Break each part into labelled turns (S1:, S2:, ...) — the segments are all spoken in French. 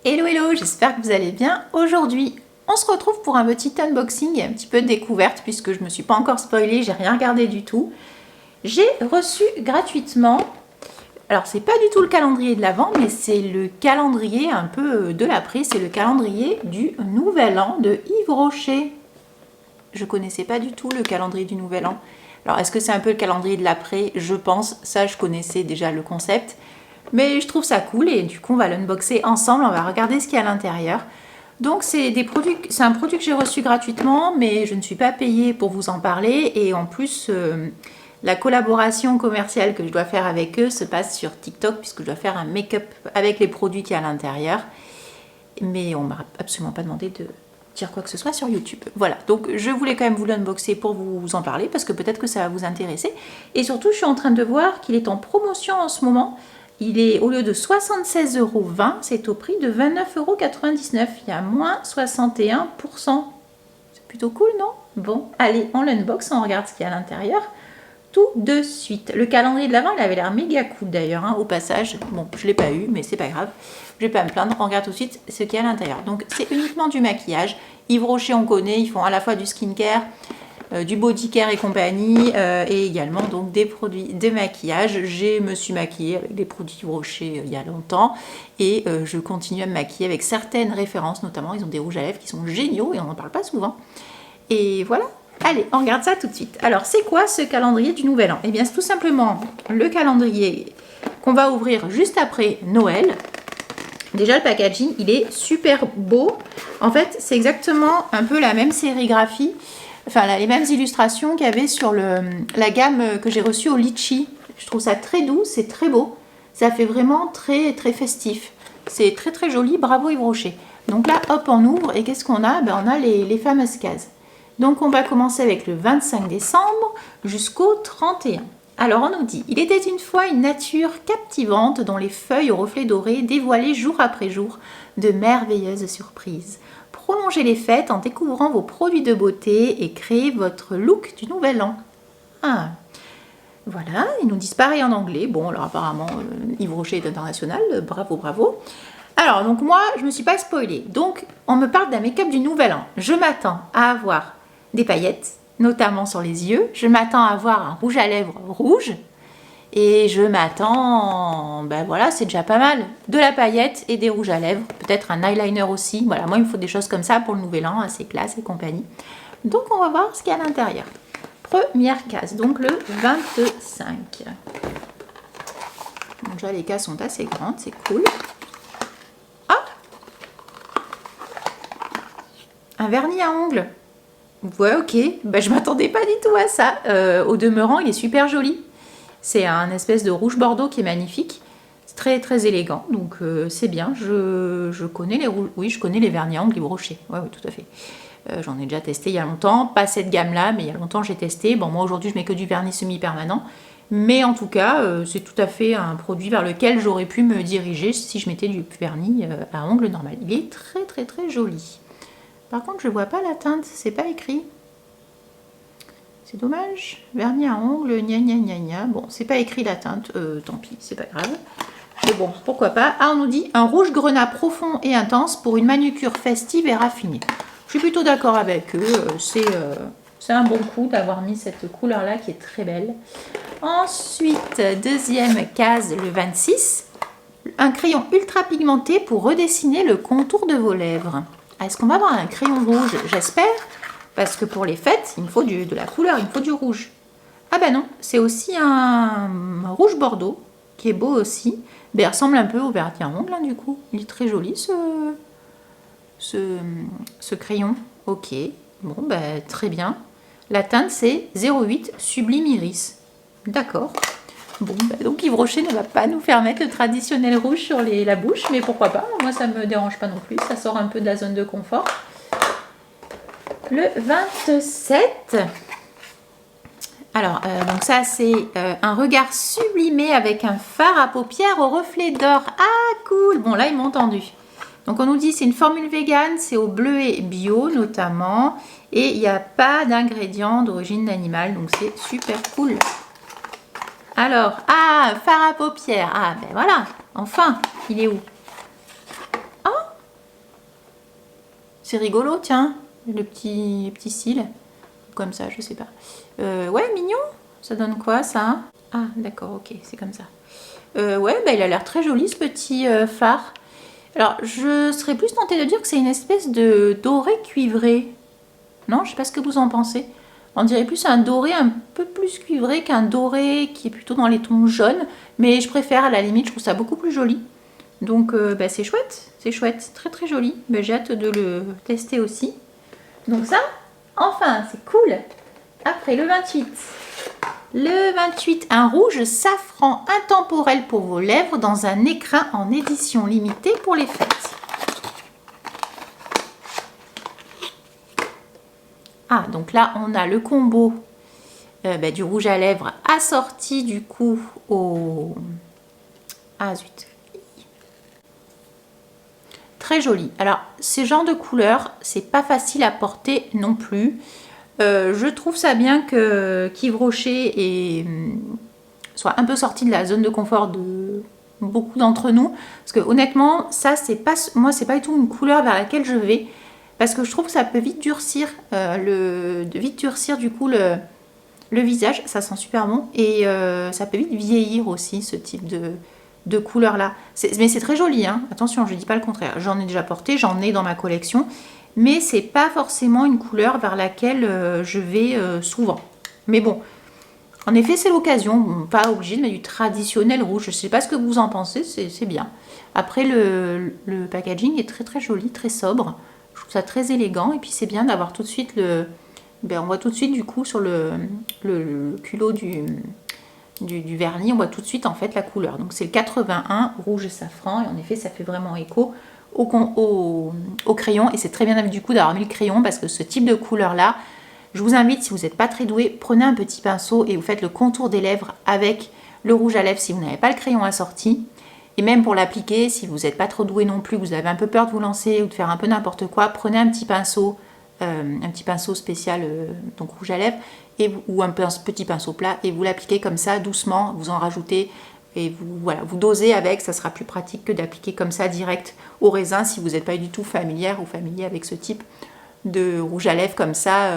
S1: Hello hello, j'espère que vous allez bien. Aujourd'hui, on se retrouve pour un petit unboxing, un petit peu de découverte puisque je ne me suis pas encore spoilée, j'ai rien regardé du tout. J'ai reçu gratuitement, alors c'est pas du tout le calendrier de l'Avent, mais c'est le calendrier un peu de l'après, c'est le calendrier du Nouvel An de Yves Rocher. Je connaissais pas du tout le calendrier du Nouvel An. Alors est-ce que c'est un peu le calendrier de l'après? Je pense, ça je connaissais déjà le concept. Mais je trouve ça cool et du coup on va l'unboxer ensemble, on va regarder ce qu'il y a à l'intérieur. Donc c'est un produit que j'ai reçu gratuitement, mais je ne suis pas payée pour vous en parler. Et en plus, la collaboration commerciale que je dois faire avec eux se passe sur TikTok, puisque je dois faire un make-up avec les produits qu'il y a à l'intérieur. Mais on ne m'a absolument pas demandé de dire quoi que ce soit sur YouTube. Voilà, donc je voulais quand même vous l'unboxer pour vous en parler, parce que peut-être que ça va vous intéresser. Et surtout, je suis en train de voir qu'il est en promotion en ce moment. Il est, au lieu de 76,20 €, c'est au prix de 29,99 €. Il y a moins 61%. C'est plutôt cool, non? Bon, allez, on l'unbox, on regarde ce qu'il y a à l'intérieur tout de suite. Le calendrier de l'Avent, il avait l'air méga cool d'ailleurs, hein, au passage. Bon, je ne l'ai pas eu, mais c'est pas grave. Je vais pas me plaindre. On regarde tout de suite ce qu'il y a à l'intérieur. Donc, c'est uniquement du maquillage. Yves Rocher, on connaît, ils font à la fois du skincare, du body care et compagnie, et également donc des produits de maquillage. Je me suis maquillée avec des produits Yves Rocher il y a longtemps et je continue à me maquiller avec certaines références, notamment ils ont des rouges à lèvres qui sont géniaux et on n'en parle pas souvent. Et voilà, allez, on regarde ça tout de suite. Alors c'est quoi ce calendrier du Nouvel An? Eh bien c'est tout simplement le calendrier qu'on va ouvrir juste après Noël. Déjà le packaging il est super beau. En fait c'est exactement un peu la même sérigraphie, enfin les mêmes illustrations qu'il y avait sur la gamme que j'ai reçue au litchi. Je trouve ça très doux, c'est très beau. Ça fait vraiment très très festif. C'est très très joli, bravo Yves Rocher. Donc là hop on ouvre et qu'est-ce qu'on a? On a les fameuses cases. Donc on va commencer avec le 25 décembre jusqu'au 31. Alors on nous dit, il était une fois une nature captivante dont les feuilles aux reflets dorés dévoilaient jour après jour de merveilleuses surprises. Prolongez les fêtes en découvrant vos produits de beauté et créez votre look du Nouvel An. Ah, voilà, ils nous disent pareil en anglais. Bon, alors apparemment, Yves Rocher est international, bravo, bravo. Alors, donc moi, je ne me suis pas spoilée. Donc, on me parle d'un make-up du Nouvel An. Je m'attends à avoir des paillettes, notamment sur les yeux. Je m'attends à avoir un rouge à lèvres rouge. Et je m'attends, ben voilà, c'est déjà pas mal. De la paillette et des rouges à lèvres. Peut-être un eyeliner aussi. Voilà, moi, il me faut des choses comme ça pour le Nouvel An, assez classe et compagnie. Donc, on va voir ce qu'il y a à l'intérieur. Première case, donc le 25. Donc, déjà, les cases sont assez grandes, c'est cool. Ah! Un vernis à ongles. Ouais, ok. Ben, je m'attendais pas du tout à ça. Au demeurant, il est super joli. C'est un espèce de rouge bordeaux qui est magnifique. C'est très très élégant, donc c'est bien. Je connais les rouges. Oui, je connais les vernis à ongles Yves Rocher. Ouais, oui, tout à fait. J'en ai déjà testé il y a longtemps. Pas cette gamme-là, mais il y a longtemps j'ai testé. Bon, moi aujourd'hui je mets que du vernis semi-permanent. Mais en tout cas, c'est tout à fait un produit vers lequel j'aurais pu me diriger si je mettais du vernis à ongles normal. Il est très très très joli. Par contre, je vois pas la teinte, c'est pas écrit. C'est dommage. Vernis à ongles, gna gna gna gna. Bon, c'est pas écrit la teinte, tant pis, c'est pas grave. Mais bon, pourquoi pas. Ah, on nous dit un rouge grenat profond et intense pour une manucure festive et raffinée. Je suis plutôt d'accord avec eux. C'est un bon coup d'avoir mis cette couleur-là qui est très belle. Ensuite, deuxième case, le 26. Un crayon ultra pigmenté pour redessiner le contour de vos lèvres. Est-ce qu'on va avoir un crayon rouge? J'espère. Parce que pour les fêtes, il me faut de la couleur, il me faut du rouge. Ah ben non, c'est aussi un rouge bordeaux, qui est beau aussi. Ben, il ressemble un peu au vernis à ongles, hein, du coup. Il est très joli, ce crayon. Ok, bon, ben, très bien. La teinte, c'est 08 Sublime Iris. D'accord. Bon, ben, donc Yves Rocher ne va pas nous faire mettre le traditionnel rouge sur la bouche, mais pourquoi pas. Moi, ça ne me dérange pas non plus. Ça sort un peu de la zone de confort. Le 27, alors donc ça c'est un regard sublimé avec un fard à paupières au reflet d'or. Ah cool, bon là ils m'ont entendu. Donc on nous dit c'est une formule vegan, c'est au bleuet bio notamment et il n'y a pas d'ingrédients d'origine animale, donc c'est super cool. Alors, ah, fard à paupières, ah ben voilà, enfin, il est où? Oh, C'est rigolo, tiens, le petit cils. Comme ça, je sais pas. Ouais, mignon. Ça donne quoi, ça? Ah, d'accord, ok, c'est comme ça. Ouais, bah, il a l'air très joli, ce petit phare. Alors, je serais plus tentée de dire que c'est une espèce de doré cuivré. Non, je sais pas ce que vous en pensez. On dirait plus un doré un peu plus cuivré qu'un doré qui est plutôt dans les tons jaunes. Mais je préfère, à la limite, je trouve ça beaucoup plus joli. Donc, bah, c'est chouette, c'est très très joli. Bah, j'ai hâte de le tester aussi. Donc ça, enfin, c'est cool. Après, le 28. Le 28, un rouge safran intemporel pour vos lèvres dans un écrin en édition limitée pour les fêtes. Ah, donc là, on a le combo du rouge à lèvres assorti du coup au... Ah zut. Très joli. Alors, ces genres de couleurs, c'est pas facile à porter non plus. Je trouve ça bien que qu'Yves Rocher soit un peu sorti de la zone de confort de beaucoup d'entre nous. Parce que honnêtement, ça, c'est pas du tout une couleur vers laquelle je vais. Parce que je trouve que ça peut vite durcir, du coup le visage. Ça sent super bon. Et ça peut vite vieillir aussi, ce type de couleur là. Mais c'est très joli, hein. Attention, je ne dis pas le contraire. J'en ai déjà porté, j'en ai dans ma collection. Mais c'est pas forcément une couleur vers laquelle je vais souvent. Mais bon, en effet, c'est l'occasion. Pas obligé de mettre du traditionnel rouge. Je sais pas ce que vous en pensez, c'est bien. Après, le packaging est très très joli, très sobre. Je trouve ça très élégant. Et puis c'est bien d'avoir tout de suite on voit tout de suite du coup sur le culot du vernis, on voit tout de suite en fait la couleur. Donc c'est le 81 rouge safran. Et en effet, ça fait vraiment écho au crayon, et c'est très bien du coup d'avoir mis le crayon parce que ce type de couleur là, je vous invite, si vous n'êtes pas très doué, prenez un petit pinceau et vous faites le contour des lèvres avec le rouge à lèvres si vous n'avez pas le crayon assorti. Et même pour l'appliquer, si vous n'êtes pas trop doué non plus, vous avez un peu peur de vous lancer ou de faire un peu n'importe quoi, prenez un petit pinceau spécial donc rouge à lèvres ou un petit pinceau plat et vous l'appliquez comme ça doucement, vous en rajoutez. Et vous dosez avec, ça sera plus pratique que d'appliquer comme ça direct au raisin si vous n'êtes pas du tout familière ou familier avec ce type de rouge à lèvres comme ça,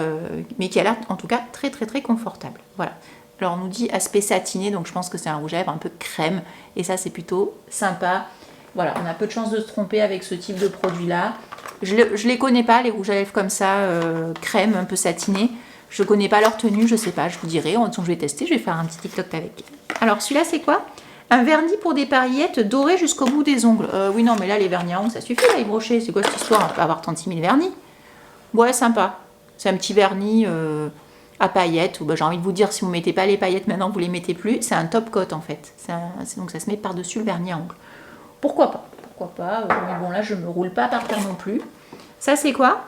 S1: mais qui a l'air en tout cas très très très confortable. Voilà. Alors on nous dit aspect satiné, donc je pense que c'est un rouge à lèvres un peu crème, et ça c'est plutôt sympa. Voilà, on a peu de chance de se tromper avec ce type de produit là. Je les connais pas, les rouges à lèvres comme ça, crème, un peu satiné. Je connais pas leur tenue, je sais pas, je vous dirai. En tout cas, je vais tester, je vais faire un petit TikTok avec. Alors celui-là c'est quoi? Un vernis pour des paillettes dorées jusqu'au bout des ongles. Oui, non, mais là, les vernis à ongles, ça suffit, là, Yves Rocher. C'est quoi cette histoire? On peut avoir 36 000 vernis. Ouais, sympa. C'est un petit vernis à paillettes. Ou, j'ai envie de vous dire, si vous ne mettez pas les paillettes maintenant, vous ne les mettez plus. C'est un top coat, en fait. Donc, ça se met par-dessus le vernis à ongles. Pourquoi pas? Pourquoi pas? Mais bon, là, je ne me roule pas par terre non plus. Ça, c'est quoi?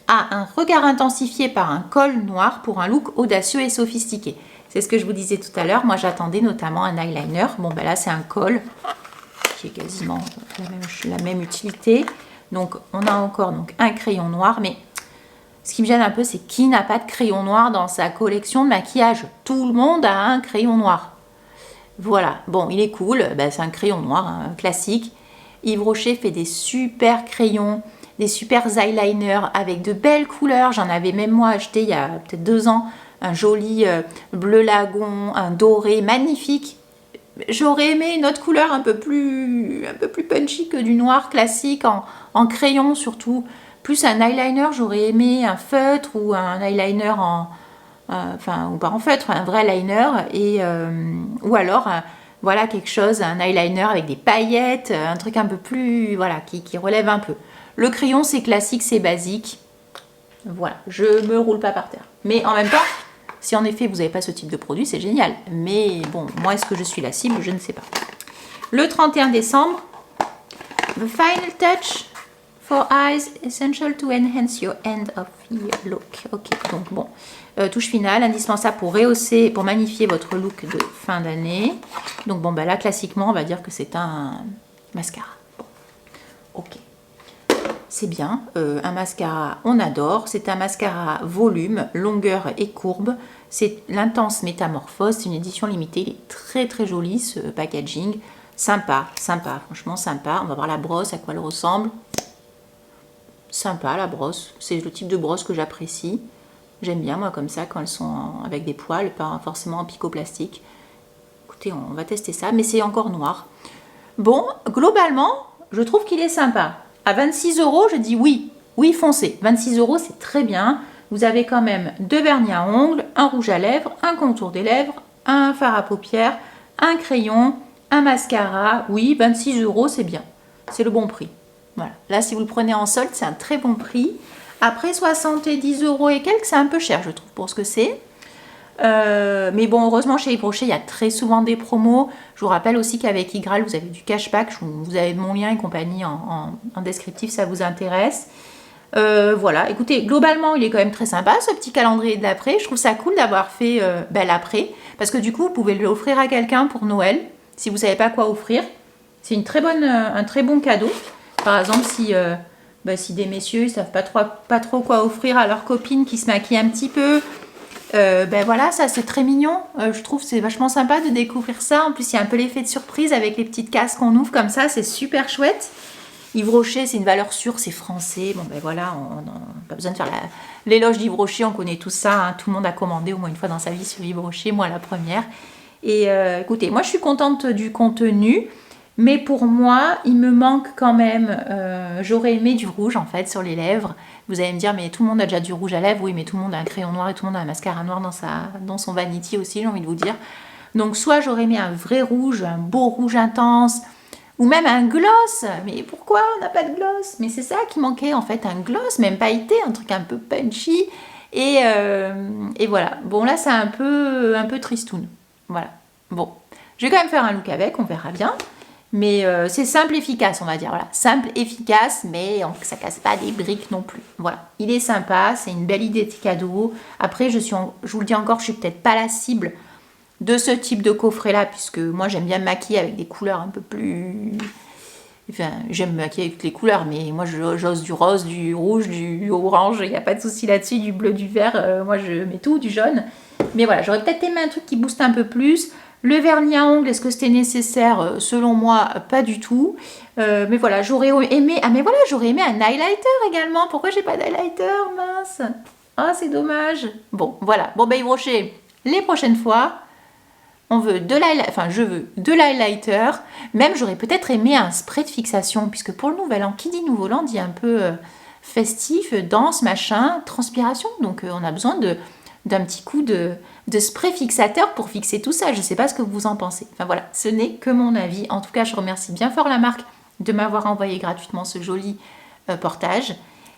S1: Ah, un regard intensifié par un col noir pour un look audacieux et sophistiqué. C'est ce que je vous disais tout à l'heure. Moi, j'attendais notamment un eyeliner. Bon, ben là, c'est un col qui est quasiment la même utilité. Donc, on a encore un crayon noir. Mais ce qui me gêne un peu, c'est qui n'a pas de crayon noir dans sa collection de maquillage? Tout le monde a un crayon noir. Voilà. Bon, il est cool. Ben, c'est un crayon noir, hein, classique. Yves Rocher fait des super crayons, des super eyeliners avec de belles couleurs. J'en avais même moi acheté il y a peut-être 2 ans. Un joli bleu lagon, un doré magnifique. J'aurais aimé une autre couleur un peu plus punchy que du noir classique, en crayon surtout. Plus un eyeliner, j'aurais aimé un feutre ou un eyeliner ou pas en feutre, un vrai liner. Ou alors, voilà quelque chose, un eyeliner avec des paillettes, un truc un peu plus, voilà, qui relève un peu. Le crayon, c'est classique, c'est basique. Voilà, je me roule pas par terre. Mais en même temps, si en effet vous n'avez pas ce type de produit, c'est génial. Mais bon, moi, est-ce que je suis la cible? Je ne sais pas. Le 31 décembre, The Final Touch for Eyes, Essential to Enhance Your End of Year Look. Ok, donc bon, touche finale, indispensable pour rehausser, pour magnifier votre look de fin d'année. Donc bon, bah là, classiquement, on va dire que c'est un mascara. Bon, ok. C'est bien, un mascara, on adore. C'est un mascara volume, longueur et courbe. C'est l'intense métamorphose, c'est une édition limitée. Il est très très joli ce packaging. Sympa, franchement sympa. On va voir la brosse, à quoi elle ressemble. sympa la brosse. C'est le type de brosse que j'apprécie. J'aime bien moi comme ça quand elles sont avec des poils, pas forcément en picoplastique. Écoutez, on va tester ça, mais c'est encore noir. Bon, globalement, je trouve qu'il est sympa. À 26 €, je dis oui. Oui, foncez. 26 €, c'est très bien. Vous avez quand même 2 vernis à ongles, un rouge à lèvres, un contour des lèvres, un fard à paupières, un crayon, un mascara. Oui, 26 €, c'est bien. C'est le bon prix. Voilà. Là, si vous le prenez en solde, c'est un très bon prix. Après 70 € et quelques, c'est un peu cher, je trouve, pour ce que c'est. Mais bon, heureusement, chez Yves Rocher, il y a très souvent des promos. Je vous rappelle aussi qu'avec Igral, vous avez du cashback. Vous avez mon lien et compagnie en descriptif, ça vous intéresse. Voilà, écoutez, globalement, il est quand même très sympa, ce petit calendrier de l'après. Je trouve ça cool d'avoir fait l'après. Parce que du coup, vous pouvez l'offrir à quelqu'un pour Noël, si vous ne savez pas quoi offrir. C'est un très bon cadeau. Par exemple, si des messieurs ne savent pas trop quoi offrir à leur copine qui se maquille un petit peu, voilà, ça c'est très mignon. Je trouve c'est vachement sympa de découvrir ça. En plus, il y a un peu l'effet de surprise avec les petites cases qu'on ouvre comme ça, c'est super chouette. Yves Rocher, c'est une valeur sûre, c'est français. Bon, voilà, on n'a pas besoin de faire l'éloge d'Yves Rocher, on connaît tout ça. Hein. Tout le monde a commandé au moins une fois dans sa vie sur Yves Rocher, moi la première. Et écoutez, moi je suis contente du contenu. Mais pour moi, il me manque quand même, j'aurais aimé du rouge en fait sur les lèvres. Vous allez me dire, mais tout le monde a déjà du rouge à lèvres. Oui, mais tout le monde a un crayon noir et tout le monde a un mascara noir dans son vanity aussi, j'ai envie de vous dire. Donc soit j'aurais aimé un vrai rouge, un beau rouge intense, ou même un gloss. Mais pourquoi on n'a pas de gloss? Mais c'est ça qui manquait en fait, un gloss, même pailleté, un truc un peu punchy. Et voilà. Bon là, c'est un peu tristoun. Voilà. Bon, je vais quand même faire un look avec, on verra bien. Mais c'est simple, efficace, on va dire. Voilà. Simple, efficace, mais ça casse pas des briques non plus. Voilà. Il est sympa, c'est une belle idée de cadeau. Après, je vous le dis encore, je suis peut-être pas la cible de ce type de coffret-là, puisque moi, j'aime bien me maquiller avec des couleurs un peu plus... Enfin, j'aime me maquiller avec toutes les couleurs, mais moi, j'ose du rose, du rouge, du orange, il n'y a pas de souci là-dessus, du bleu, du vert, moi, je mets tout, du jaune. Mais voilà, j'aurais peut-être aimé un truc qui booste un peu plus. Le vernis à ongles, est-ce que c'était nécessaire? Selon moi, pas du tout. Mais voilà, j'aurais aimé... Ah mais voilà, j'aurais aimé un highlighter également. Pourquoi j'ai pas d'highlighter, mince? Ah, c'est dommage. Bon, voilà. Bon, Yves Rocher, les prochaines fois, je veux de l'highlighter. Même, j'aurais peut-être aimé un spray de fixation, puisque pour le Nouvel An, qui dit Nouvel An, dit un peu festif, danse, machin, transpiration. Donc, on a besoin d'un petit coup de spray fixateur pour fixer tout ça. Je ne sais pas ce que vous en pensez. Enfin voilà, ce n'est que mon avis. En tout cas, je remercie bien fort la marque de m'avoir envoyé gratuitement ce joli portage.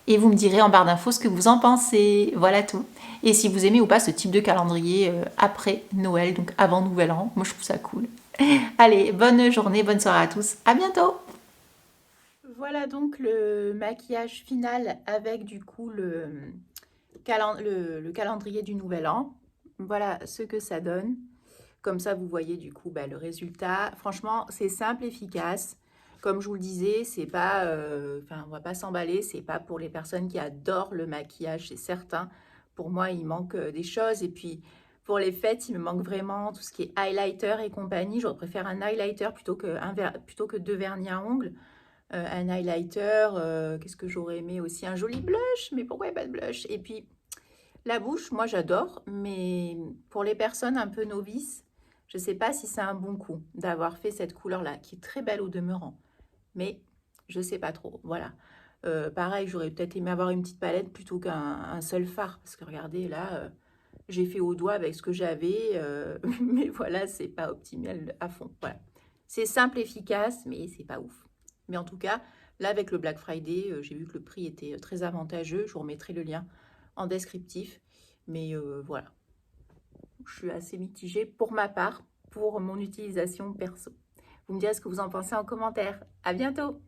S1: Et vous me direz en barre d'infos ce que vous en pensez. Voilà tout. Et si vous aimez ou pas ce type de calendrier après Noël, donc avant Nouvel An, moi je trouve ça cool. Allez, bonne journée, bonne soirée à tous. À bientôt. Voilà donc le maquillage final avec du coup le calendrier du Nouvel An. Voilà ce que ça donne. Comme ça, vous voyez du coup le résultat. Franchement, c'est simple, efficace. Comme je vous le disais, c'est pas, on va pas s'emballer. C'est pas pour les personnes qui adorent le maquillage, c'est certain. Pour moi, il manque des choses. Et puis, pour les fêtes, il me manque vraiment tout ce qui est highlighter et compagnie. J'aurais préféré un highlighter plutôt que 2 vernis à ongles. Un highlighter, qu'est-ce que j'aurais aimé aussi? Un joli blush, mais pourquoi il n'y a pas de blush? Et puis, la bouche, moi j'adore, mais pour les personnes un peu novices, je ne sais pas si c'est un bon coup d'avoir fait cette couleur-là, qui est très belle au demeurant. Mais je ne sais pas trop, voilà. Pareil, j'aurais peut-être aimé avoir une petite palette plutôt qu'un seul fard. Parce que regardez, là, j'ai fait au doigt avec ce que j'avais. Mais voilà, c'est pas optimal à fond. Voilà. C'est simple, efficace, mais c'est pas ouf. Mais en tout cas, là, avec le Black Friday, j'ai vu que le prix était très avantageux. Je vous remettrai le lien en descriptif. Mais voilà, je suis assez mitigée pour ma part, pour mon utilisation perso. Vous me direz ce que vous en pensez en commentaire. À bientôt!